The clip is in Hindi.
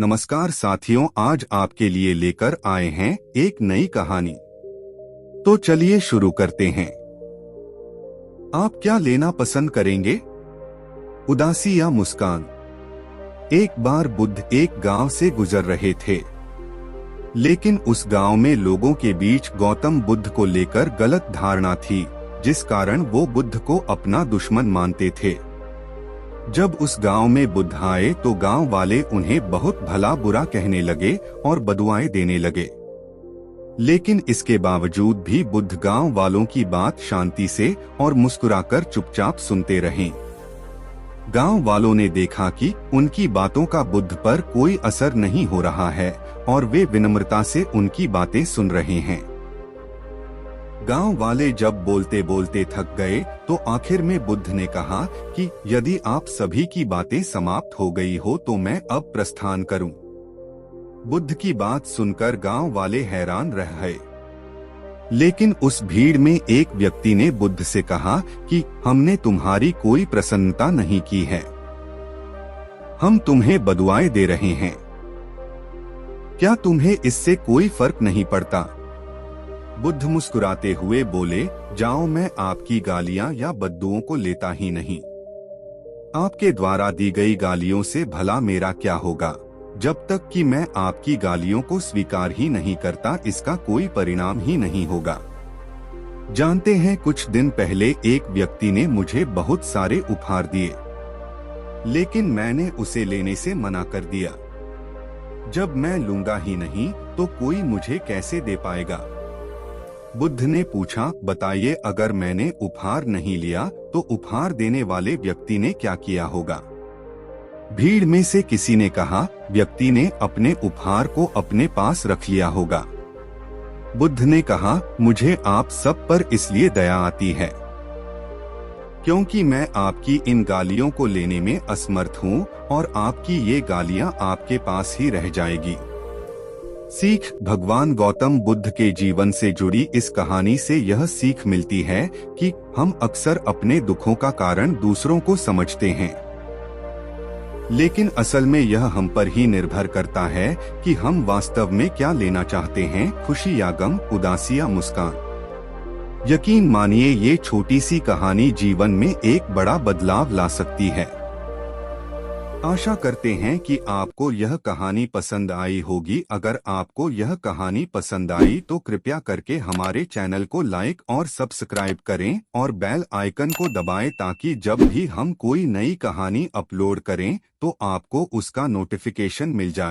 नमस्कार साथियों, आज आपके लिए लेकर आए हैं एक नई कहानी। तो चलिए शुरू करते हैं। आप क्या लेना पसंद करेंगे, उदासी या मुस्कान? एक बार बुद्ध एक गांव से गुजर रहे थे, लेकिन उस गांव में लोगों के बीच गौतम बुद्ध को लेकर गलत धारणा थी, जिस कारण वो बुद्ध को अपना दुश्मन मानते थे। जब उस गांव में बुद्ध आए तो गांव वाले उन्हें बहुत भला बुरा कहने लगे और बदुआएं देने लगे। लेकिन इसके बावजूद भी बुद्ध गांव वालों की बात शांति से और मुस्कुराकर चुपचाप सुनते रहे। गांव वालों ने देखा कि उनकी बातों का बुद्ध पर कोई असर नहीं हो रहा है और वे विनम्रता से उनकी बातें सुन रहे हैं। गांव वाले जब बोलते बोलते थक गए तो आखिर में बुद्ध ने कहा कि यदि आप सभी की बातें समाप्त हो गई हो तो मैं अब प्रस्थान करूं। बुद्ध की बात सुनकर गांव वाले हैरान रह गए। लेकिन उस भीड़ में एक व्यक्ति ने बुद्ध से कहा कि हमने तुम्हारी कोई प्रसन्नता नहीं की है, हम तुम्हें बदुआएं दे रहे हैं। क्या तुम्हें इससे कोई फर्क नहीं पड़ता? बुद्ध मुस्कुराते हुए बोले, जाओ, मैं आपकी गालियां या बद्दुओं को लेता ही नहीं। आपके द्वारा दी गई गालियों से भला मेरा क्या होगा? जब तक कि मैं आपकी गालियों को स्वीकार ही नहीं करता, इसका कोई परिणाम ही नहीं होगा। जानते हैं, कुछ दिन पहले एक व्यक्ति ने मुझे बहुत सारे उपहार दिए, लेकिन मैंने उसे लेने से मना कर दिया। जब मैं लूंगा ही नहीं तो कोई मुझे कैसे दे पाएगा? बुद्ध ने पूछा, बताइए, अगर मैंने उपहार नहीं लिया तो उपहार देने वाले व्यक्ति ने क्या किया होगा? भीड़ में से किसी ने कहा, व्यक्ति ने अपने उपहार को अपने पास रख लिया होगा। बुद्ध ने कहा, मुझे आप सब पर इसलिए दया आती है क्योंकि मैं आपकी इन गालियों को लेने में असमर्थ हूँ और आपकी ये गालियाँ आपके पास ही रह जाएगी। सीख। भगवान गौतम बुद्ध के जीवन से जुड़ी इस कहानी से यह सीख मिलती है कि हम अक्सर अपने दुखों का कारण दूसरों को समझते हैं, लेकिन असल में यह हम पर ही निर्भर करता है कि हम वास्तव में क्या लेना चाहते हैं, खुशी या गम, उदासी या मुस्कान। यकीन मानिए, ये छोटी सी कहानी जीवन में एक बड़ा बदलाव ला सकती है। आशा करते हैं कि आपको यह कहानी पसंद आई होगी। अगर आपको यह कहानी पसंद आई तो कृपया करके हमारे चैनल को लाइक और सब्सक्राइब करें और बेल आइकन को दबाएं ताकि जब भी हम कोई नई कहानी अपलोड करें तो आपको उसका नोटिफिकेशन मिल जाए।